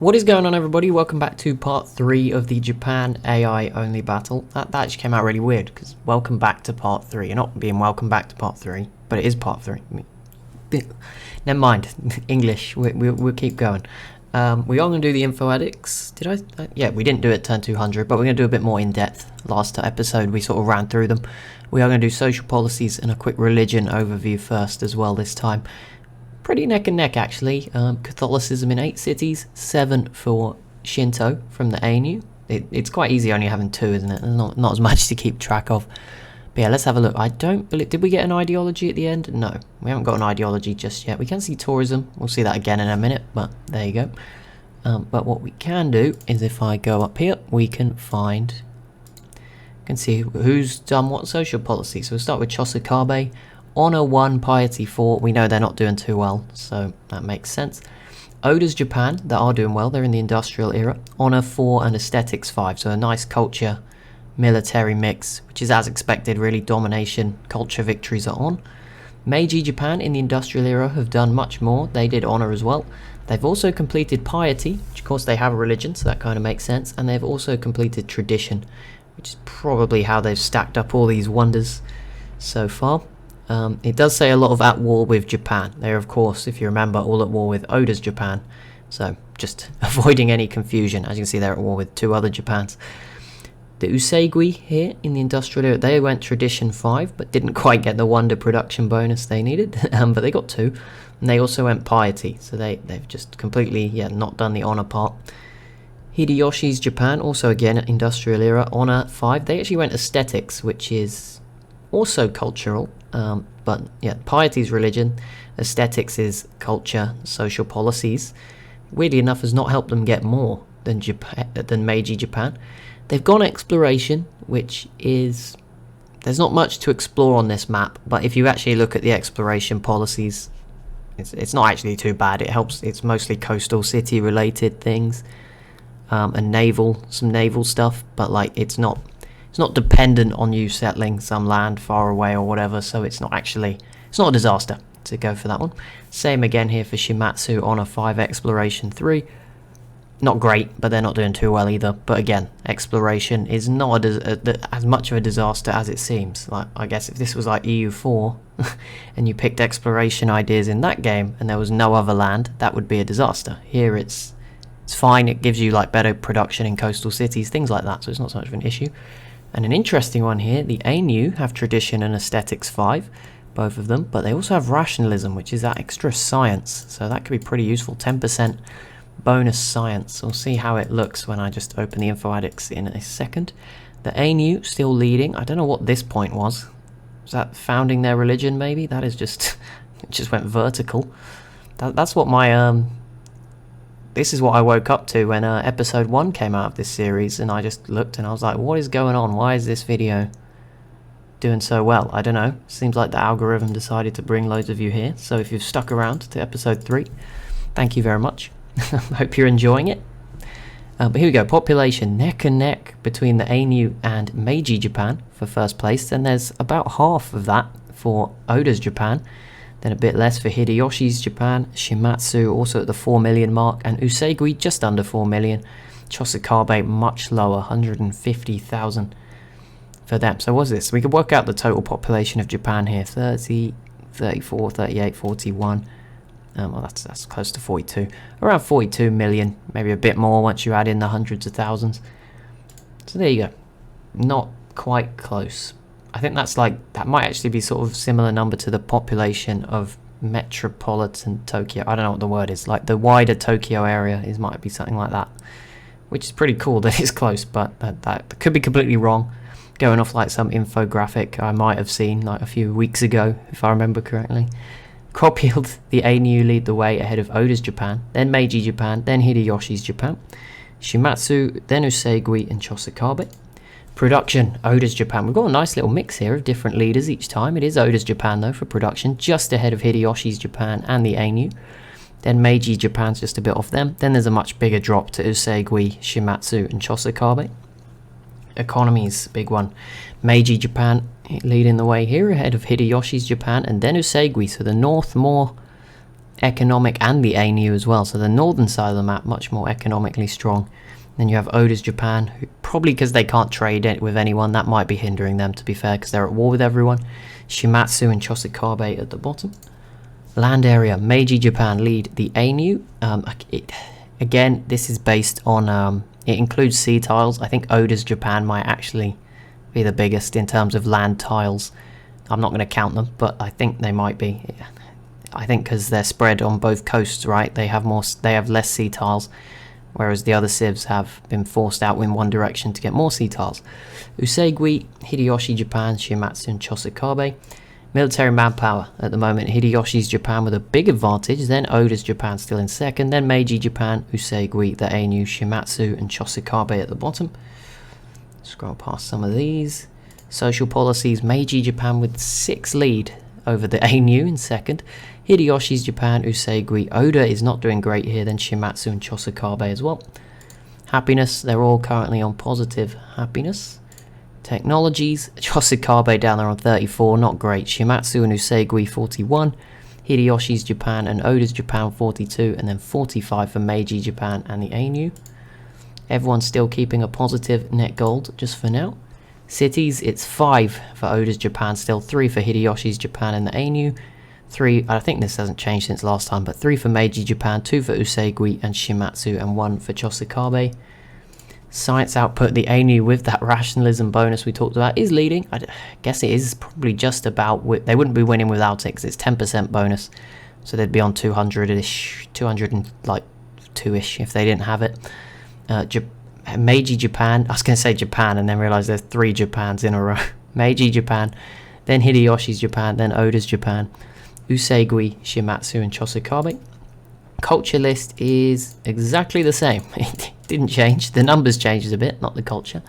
What is going on, everybody? Welcome back to part 3 of the Japan AI only battle. That actually came out really weird, because welcome back to part 3. You're not being welcome back to part 3, but it is part 3. Never mind. English. We'll keep going. We are going to do the info addicts. Did I? Yeah, we didn't do it turn 200, but we're going to do a bit more in depth. Last episode, we sort of ran through them. We are going to do social policies and a quick religion overview first as well this time. Pretty neck and neck, actually. Catholicism in 8 cities, 7 for Shinto from the Ainu. It's quite easy only having 2, isn't it? There's not as much to keep track of. But yeah, let's have a look. I don't believe... Did we get an ideology at the end? No, we haven't got an ideology just yet. We can see tourism. We'll see that again in a minute, but there you go. But what we can do is if I go up here, we can find... You can see who's done what social policy. So we'll start with Chosakabe. Honor 1, Piety 4. We know they're not doing too well, so that makes sense. Oda's Japan, they are doing well. They're in the industrial era. Honor 4 and Aesthetics 5. So a nice culture, military mix, which is as expected, really. Domination, culture victories are on. Meiji Japan in the industrial era have done much more. They did honor as well. They've also completed piety, which of course they have a religion, so that kind of makes sense. And they've also completed tradition, which is probably how they've stacked up all these wonders so far. It does say a lot of at war with Japan. They're, of course, if you remember, all at war with Oda's Japan. So, just avoiding any confusion. As you can see, they're at war with 2 other Japans. The Usegui here in the industrial era, they went tradition 5, but didn't quite get the wonder production bonus they needed. But they got 2. And they also went piety. So they've just completely, not done the honor part. Hideyoshi's Japan, also again, industrial era, honor 5. They actually went aesthetics, which is also cultural. But yeah, piety is religion, aesthetics is culture, social policies. Weirdly enough, has not helped them get more than Meiji Japan. They've gone exploration, which is... There's not much to explore on this map, but if you actually look at the exploration policies, it's not actually too bad. It helps. It's mostly coastal city related things, and some naval stuff, but like it's not dependent on you settling some land far away or whatever, so it's not a disaster to go for that one. Same again here for Shimatsu, Honor 5, Exploration 3. Not great, but they're not doing too well either. But again, exploration is not as much of a disaster as it seems. Like, I guess if this was like EU4 and you picked exploration ideas in that game and there was no other land, that would be a disaster. Here it's fine, it gives you like better production in coastal cities, things like that, so it's not so much of an issue. And an interesting one here, the Ainu have tradition and aesthetics 5, both of them, but they also have rationalism, which is that extra science, so that could be pretty useful. 10% bonus science. We'll see how it looks when I just open the info addicts in a second. The Ainu still leading. I don't know what this point was. Was that founding their religion, maybe? That is just... it just went vertical. That's what my... This is what I woke up to when episode 1 came out of this series, and I just looked and I was like, what is going on? Why is this video doing so well? I don't know. Seems like the algorithm decided to bring loads of you here. So if you've stuck around to episode 3, thank you very much. Hope you're enjoying it. But here we go. Population neck and neck between the Ainu and Meiji Japan for first place. Then there's about half of that for Oda's Japan. Then a bit less for Hideyoshi's Japan, Shimatsu also at the 4 million mark, and Usegui just under 4 million. Chosakabe much lower, 150,000 for them. So what's this? We could work out the total population of Japan here. 30, 34, 38, 41. Well, that's close to 42. Around 42 million, maybe a bit more once you add in the hundreds of thousands. So there you go. Not quite close. I think that might actually be sort of similar number to the population of metropolitan Tokyo. I don't know what the word is. Like the wider Tokyo area might be something like that, which is pretty cool that it's close, but that could be completely wrong. Going off like some infographic I might have seen like a few weeks ago, if I remember correctly. Copied, the Ainu lead the way ahead of Oda's Japan, then Meiji Japan, then Hideyoshi's Japan, Shimatsu, then Usegui and Chosakabe. Production, Oda's Japan. We've got a nice little mix here of different leaders each time. It is Oda's Japan though for production, just ahead of Hideyoshi's Japan and the Ainu. Then Meiji Japan's just a bit off them. Then there's a much bigger drop to Usegui, Shimatsu and Chosakabe. Economy's big one. Meiji Japan leading the way here ahead of Hideyoshi's Japan and then Usegui. So the north more economic, and the ANU as well. So the northern side of the map, much more economically strong. Then you have Oda's Japan, who, probably because they can't trade it with anyone, that might be hindering them, to be fair, because they're at war with everyone. Shimatsu and Chosokabe at the bottom. Land area, Meiji Japan lead the ANU. Again, this is based on, it includes sea tiles. I think Oda's Japan might actually be the biggest in terms of land tiles. I'm not going to count them, but I think they might be. I think because they're spread on both coasts, right? They have less sea tiles, whereas the other civs have been forced out in one direction to get more sea tiles. Usegui, Hideyoshi Japan, Shimatsu and Chosokabe. Military manpower at the moment, Hideyoshi's Japan with a big advantage, then Oda's Japan still in second, then Meiji Japan, Usegui, the ANU, Shimatsu and Chosokabe at the bottom. Scroll past some of these. Social policies, Meiji Japan with 6 lead over the ANU in second. Hideyoshi's Japan, Usegui, Oda is not doing great here, then Shimatsu and Chosokabe as well. Happiness, they're all currently on positive happiness. Technologies, Chosokabe down there on 34, not great. Shimatsu and Usegui 41. Hideyoshi's Japan and Oda's Japan 42, and then 45 for Meiji Japan and the ANU. Everyone's still keeping a positive net gold just for now. Cities, it's 5 for Oda's Japan, still 3 for Hideyoshi's Japan and the ANU. 3, I think this hasn't changed since last time, but 3 for Meiji Japan, 2 for Usegui and Shimatsu, and 1 for Chosokabe. Science output, the ANU with that rationalism bonus we talked about is leading. I guess it is probably just about, they wouldn't be winning without it because it's 10% bonus. So they'd be on 200-ish, 202-ish if they didn't have it. Meiji Japan, I was going to say Japan and then realised there's 3 Japans in a row. Meiji Japan, then Hideyoshi's Japan, then Oda's Japan, Usegui, Shimatsu and Chosokabe. Culture list is exactly the same. It didn't change. The numbers changes a bit, not the culture.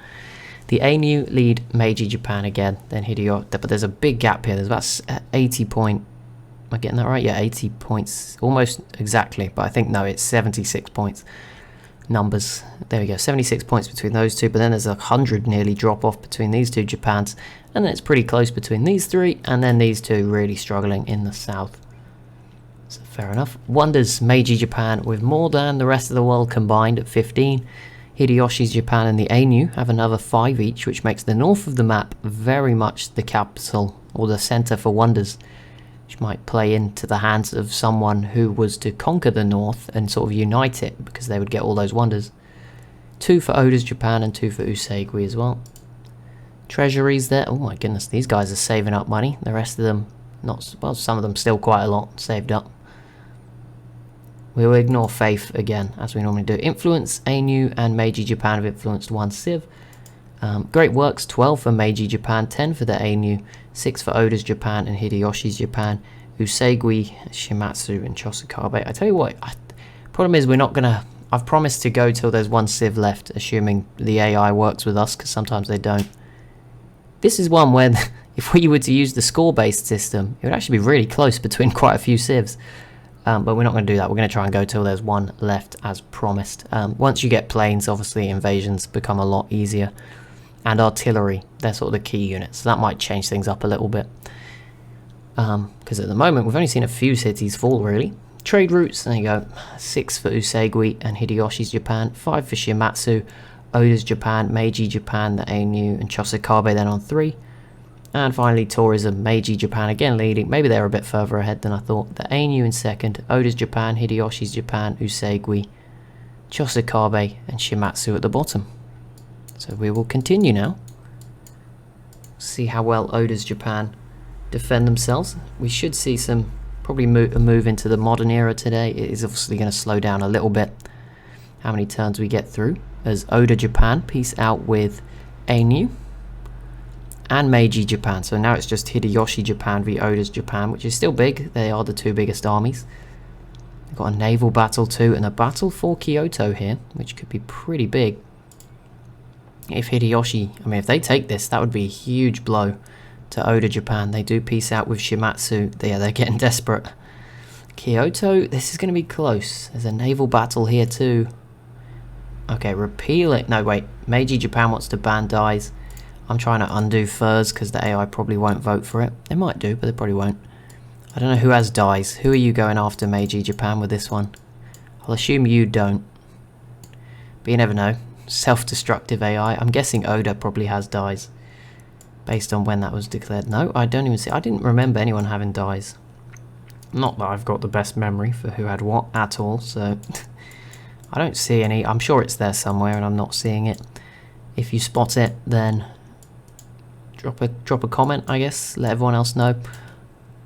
The ANU lead Meiji Japan again, then Hideyoshi, but there's a big gap here. There's about 80 point, am I getting that right? Yeah, 80 points, almost exactly, but I think no, it's 76 points. Numbers, there we go, 76 points between those two, but then there's 100 nearly drop off between these two Japans, and then it's pretty close between these 3, and then these 2 really struggling in the south. So fair enough. Wonders, Meiji Japan with more than the rest of the world combined at 15. Hideyoshi's Japan and the ANU have another 5 each, which makes the north of the map very much the capital or the center for wonders, which might play into the hands of someone who was to conquer the north and sort of unite it, because they would get all those wonders. 2 for Oda's Japan and 2 for Usegui as well. Treasuries there. Oh my goodness, these guys are saving up money. The rest of them not, well, some of them still quite a lot saved up. We'll ignore faith again, as we normally do. Influence, ANU and Meiji Japan have influenced 1 civ. Great works, 12 for Meiji Japan, 10 for the ANU, 6 for Oda's Japan and Hideyoshi's Japan, Usegui, Shimatsu and Chosokabe. I tell you what, problem is we're not going to... I've promised to go till there's 1 civ left, assuming the AI works with us, because sometimes they don't. This is one where, if we were to use the score-based system, it would actually be really close between quite a few civs. But we're not going to do that. We're going to try and go till there's 1 left as promised. Once you get planes, obviously invasions become a lot easier. And artillery, they're sort of the key units. So that might change things up a little bit. Because at the moment, we've only seen a few cities fall, really. Trade routes, there you go. 6 for Usegui and Hideyoshi's Japan. 5 for Shimatsu, Oda's Japan, Meiji Japan, the ANU, and Chosokabe then on 3. And finally, tourism, Meiji Japan again leading. Maybe they're a bit further ahead than I thought. The ANU in second, Oda's Japan, Hideyoshi's Japan, Usegui, Chosokabe, and Shimatsu at the bottom. So we will continue now. See how well Oda's Japan defend themselves. We should see some, probably a move into the modern era today. It is obviously going to slow down a little bit how many turns we get through, as Oda Japan peace out with ANU and Meiji Japan. So now it's just Hideyoshi Japan v Oda's Japan, which is still big. They are the 2 biggest armies. We've got a naval battle too, and a battle for Kyoto here, which could be pretty big. If Hideyoshi, I mean, if they take this, that would be a huge blow to Oda Japan. They do peace out with Shimatsu. They're getting desperate. Kyoto, this is going to be close. There's a naval battle here too. Okay, repeal it. No, wait. Meiji Japan wants to ban dyes. I'm trying to undo furs because the AI probably won't vote for it. They might do, but they probably won't. I don't know who has dies. Who are you going after, Meiji Japan, with this one? I'll assume you don't. But you never know. Self-destructive AI. I'm guessing Oda probably has dies. Based on when that was declared. No, I don't even see. I didn't remember anyone having dies. Not that I've got the best memory for who had what at all, so... I don't see any. I'm sure it's there somewhere and I'm not seeing it. If you spot it, then... Drop a comment, I guess. Let everyone else know.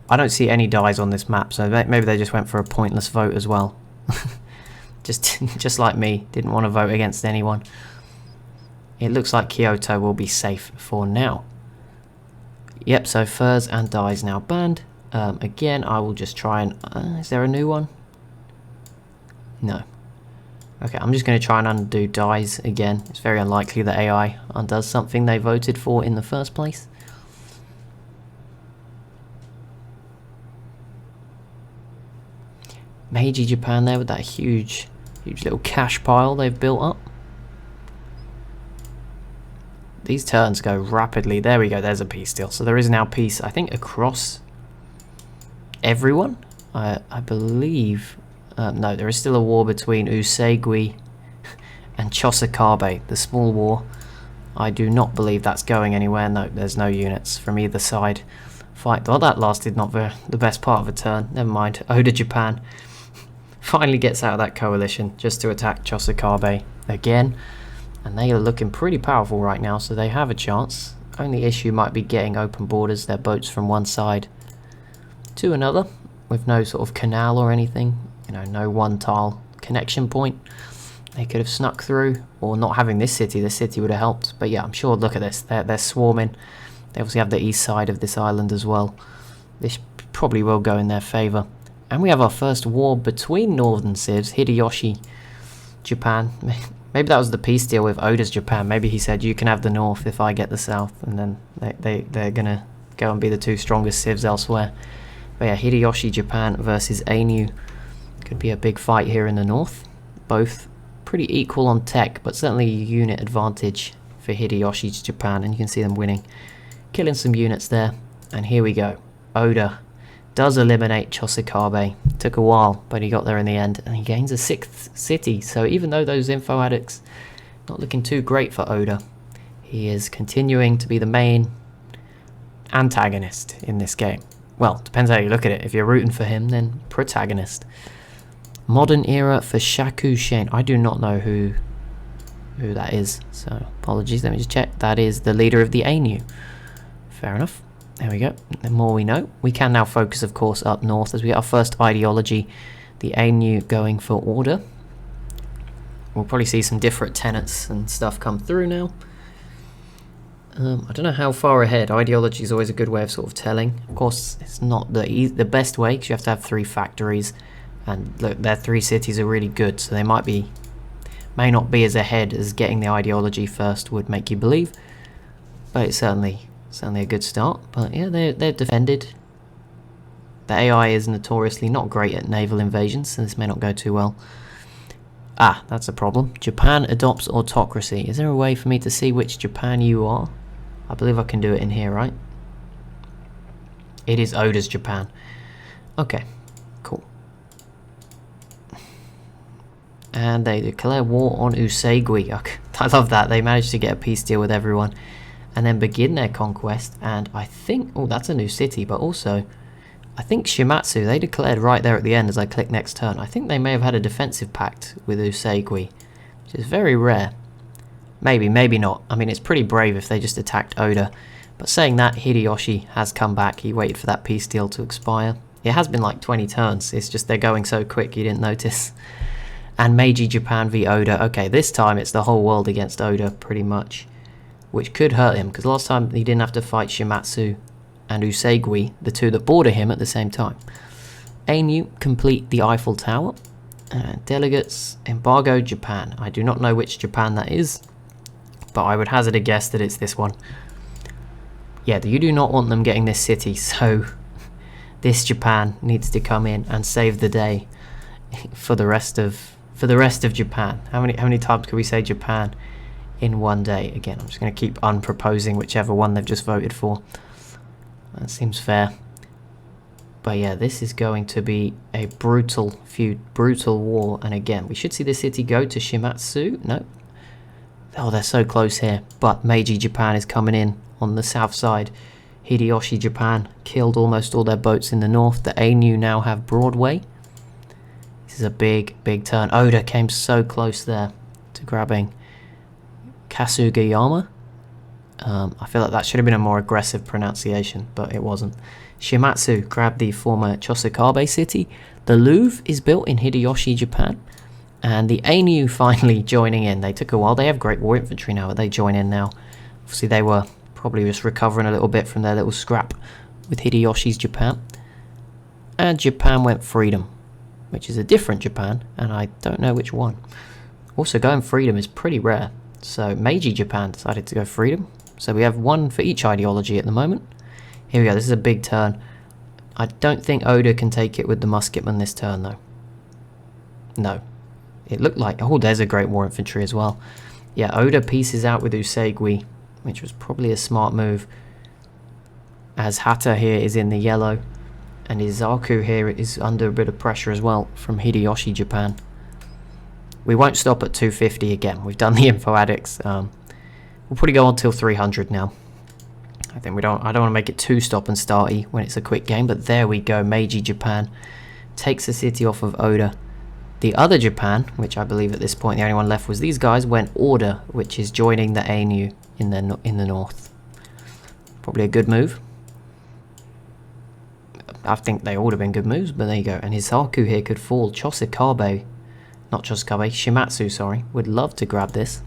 I don't see any dies on this map, so maybe they just went for a pointless vote as well. just like me, didn't want to vote against anyone. It looks like Kyoto will be safe for now. Yep, so furs and dies now banned. Again, I will just try and... is there a new one? No. Okay, I'm just going to try and undo dies again. It's very unlikely that AI undoes something they voted for in the first place. Meiji Japan there with that huge little cash pile they've built up. These turns go rapidly. There we go, there's a peace deal. So there is now peace, I think, across everyone. I believe... no, there is still a war between Usegui and Chosakabe, the small war. I do not believe that's going anywhere. No, there's no units from either side. Fight. Well, that lasted not the best part of a turn. Never mind. Oda Japan finally gets out of that coalition just to attack Chosakabe again. And they are looking pretty powerful right now, so they have a chance. Only issue might be getting open borders, their boats from one side to another, with no sort of canal or anything. You know, no one tile connection point. They could have snuck through, or not having this city would have helped. But yeah, I'm sure, look at this, they're swarming. They obviously have the east side of this island as well. This probably will go in their favour. And we have our first war between northern civs, Hideyoshi, Japan. Maybe that was the peace deal with Oda's Japan. Maybe he said, you can have the north if I get the south. And then they're going to go and be the two strongest civs elsewhere. But yeah, Hideyoshi Japan versus Ainu. Could be a big fight here in the north. Both pretty equal on tech, but certainly a unit advantage for Hideyoshi's Japan. And you can see them winning. Killing some units there. And here we go. Oda does eliminate Chosakabe. Took a while, but he got there in the end. And he gains a 6th city. So even though those info addicts not looking too great for Oda, he is continuing to be the main antagonist in this game. Well, depends how you look at it. If you're rooting for him, then protagonist. Modern era for Shakushin. I do not know who that is, so apologies. Let me just check. That is the leader of the Ainu. Fair enough. There we go. The more we know. We can now focus, of course, up north as we get our first ideology. The Ainu going for order. We'll probably see some different tenets and stuff come through now. I don't know how far ahead. Ideology is always a good way of sort of telling. Of course, it's not the best way because you have to have 3 factories. And look, their 3 cities are really good, so they may not be as ahead as getting the ideology first would make you believe. But it's certainly a good start. But yeah, they're defended. The AI is notoriously not great at naval invasions, so this may not go too well. Ah, that's a problem. Japan adopts autocracy. Is there a way for me to see which Japan you are? I believe I can do it in here, right? It is Oda's Japan. Okay, cool. And they declare war on Usegui. I love that. They managed to get a peace deal with everyone. And then begin their conquest. And I think... oh, that's a new city. But also, I think Shimatsu, they declared right there at the end as I click next turn. I think they may have had a defensive pact with Usegui. Which is very rare. Maybe, maybe not. I mean, it's pretty brave if they just attacked Oda. But saying that, Hideyoshi has come back. He waited for that peace deal to expire. It has been like 20 turns. It's just they're going so quick you didn't notice. And Meiji Japan v Oda. Okay, this time it's the whole world against Oda, pretty much. Which could hurt him, because last time he didn't have to fight Shimatsu and Usegui, the two that border him at the same time. Ainu complete the Eiffel Tower. Delegates embargo Japan. I do not know which Japan that is, but I would hazard a guess that it's this one. Yeah, you do not want them getting this city, so this Japan needs to come in and save the day for the rest of Japan. How many times can we say Japan in one day? Again, I'm just going to keep unproposing whichever one they've just voted for. That seems fair. But yeah, this is going to be a brutal feud, brutal war. And again, we should see the city go to Shimatsu. No. Oh, they're so close here. But Meiji Japan is coming in on the south side. Hideyoshi Japan killed almost all their boats in the north. The Ainu now have Broadway. This is a big, big turn. Oda came so close there to grabbing Kasugayama. I feel like that should have been a more aggressive pronunciation, but it wasn't. Shimatsu grabbed the former Chosokabe city. The Louvre is built in Hideyoshi, Japan. And the Ainu finally joining in. They took a while. They have great war infantry now, but they join in now. Obviously, they were probably just recovering a little bit from their little scrap with Hideyoshi's Japan. And Japan went freedom, which is a different Japan, and I don't know which one. Also, going freedom is pretty rare. So Meiji Japan decided to go freedom. So we have one for each ideology at the moment. Here we go. This is a big turn. I don't think Oda can take it with the musketmen this turn, though. No. It looked like... Oh, there's a great war infantry as well. Yeah, Oda pieces out with Usegui, which was probably a smart move. As Hata here is in the yellow. And Izaku here is under a bit of pressure as well from Hideyoshi Japan. We won't stop at 250 again. We've done the info addicts. We'll probably go on till 300 now. I think I don't want to make it too stop and starty when it's a quick game, but there we go. Meiji Japan takes the city off of Oda. The other Japan, which I believe at this point the only one left was these guys, went Order, which is joining the Ainu in the north. Probably a good move. I think they all would have been good moves, but there you go. And Hisaku here could fall. Chosokabe, not Chosokabe, Shimatsu, sorry, would love to grab this.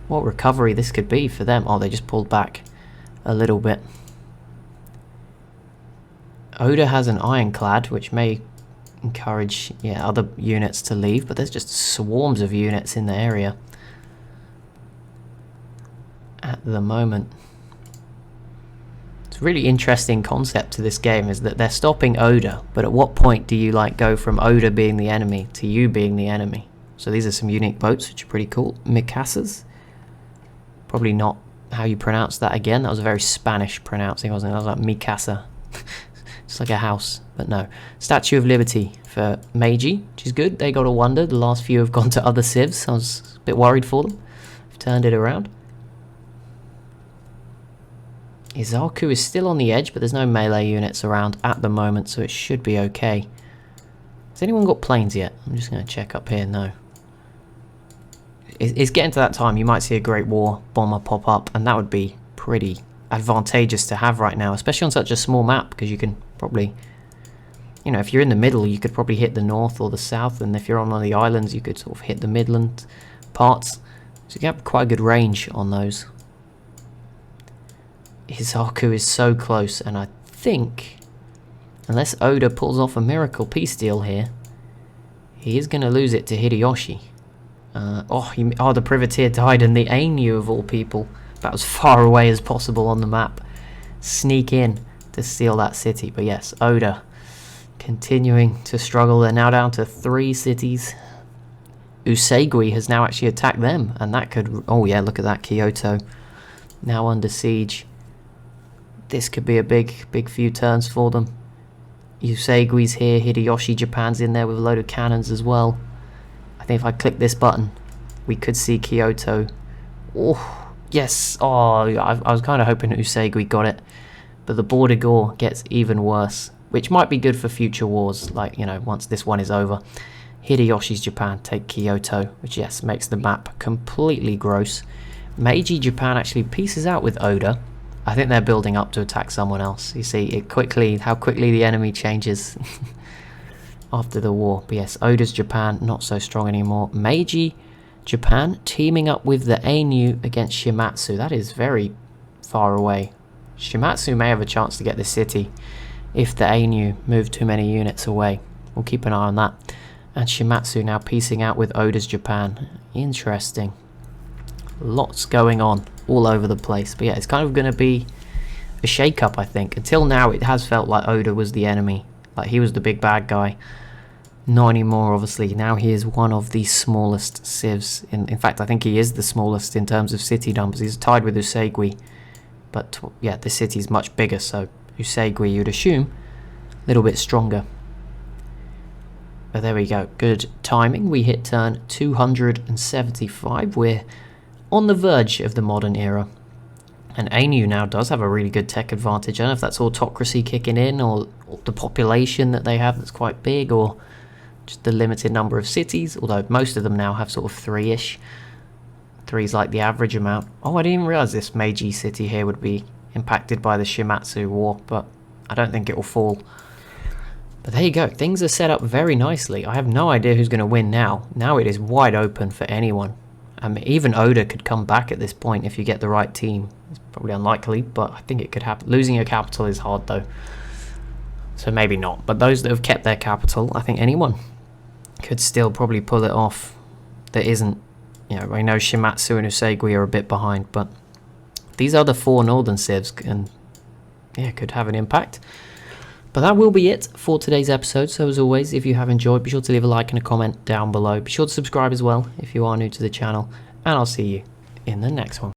What recovery this could be for them. Oh, they just pulled back a little bit. Oda has an ironclad, which may encourage other units to leave, but there's just swarms of units in the area at the moment. It's a really interesting concept to this game is that they're stopping Oda, but at what point do you go from Oda being the enemy to you being the enemy? So these are some unique boats which are pretty cool. Mikasas. Probably not how you pronounce that again. That was a very Spanish pronouncing, wasn't it? That was like Mikasa. It's like a house, but no. Statue of Liberty for Meiji, which is good. They got a wonder. The last few have gone to other civs. I was a bit worried for them. I've turned it around. Izaku is still on the edge, but there's no melee units around at the moment, so it should be okay. Has anyone got planes yet? I'm just going to check up here. No. It's getting to that time. You might see a Great War bomber pop up, and that would be pretty advantageous to have right now, especially on such a small map, because you can probably, if you're in the middle, you could probably hit the north or the south, and if you're on one of the islands, you could sort of hit the midland parts. So you have quite a good range on those. Hisaku is so close, and I think, unless Oda pulls off a miracle peace deal here, he is going to lose it to Hideyoshi. The privateer died, and the Ainu of all people, about as far away as possible on the map, sneak in to steal that city. But yes, Oda continuing to struggle. They're now down to 3 cities. Usegui has now actually attacked them, and that could... Oh yeah, look at that, Kyoto now under siege. This could be a big few turns for them. Usegui's here, Hideyoshi Japan's in there with a load of cannons as well. I think if I click this button, we could see Kyoto. Oh, yes. Oh, I was kind of hoping Usegui got it. But the border gore gets even worse, which might be good for future wars, once this one is over. Hideyoshi's Japan take Kyoto, which, yes, makes the map completely gross. Meiji Japan actually pieces out with Oda. I think they're building up to attack someone else. You see how quickly the enemy changes after the war. But yes, Oda's Japan not so strong anymore. Meiji Japan teaming up with the Ainu against Shimatsu. That is very far away. Shimatsu may have a chance to get this city if the Ainu move too many units away. We'll keep an eye on that. And Shimatsu now piecing out with Oda's Japan. Interesting. Lots going on all over the place. But yeah, it's kind of going to be a shake-up, I think. Until now, it has felt like Oda was the enemy. Like he was the big bad guy. Not anymore, obviously. Now he is one of the smallest civs. In fact, I think he is the smallest in terms of city numbers. He's tied with Usegui. But yeah, the city's much bigger, so Usegui, you'd assume, little bit stronger. But there we go, good timing. We hit turn 275. We're on the verge of the modern era. And ANU now does have a really good tech advantage. I don't know if that's autocracy kicking in, or the population that they have that's quite big, or just the limited number of cities, although most of them now have sort of 3-ish. 3's like the average amount. Oh, I didn't even realise this Meiji city here would be impacted by the Shimatsu war, but I don't think it will fall. But there you go, things are set up very nicely. I have no idea who's going to win now. Now it is wide open for anyone. Even Oda could come back at this point if you get the right team. It's probably unlikely, but I think it could happen. Losing your capital is hard though, so maybe not. But those that have kept their capital, I think anyone could still probably pull it off. That isn't, you know, I know Shimatsu and Usagi are a bit behind, but these other 4 northern civs can, yeah, could have an impact. But that will be it for today's episode. So as always, if you have enjoyed, be sure to leave a like and a comment down below. Be sure to subscribe as well if you are new to the channel, and I'll see you in the next one.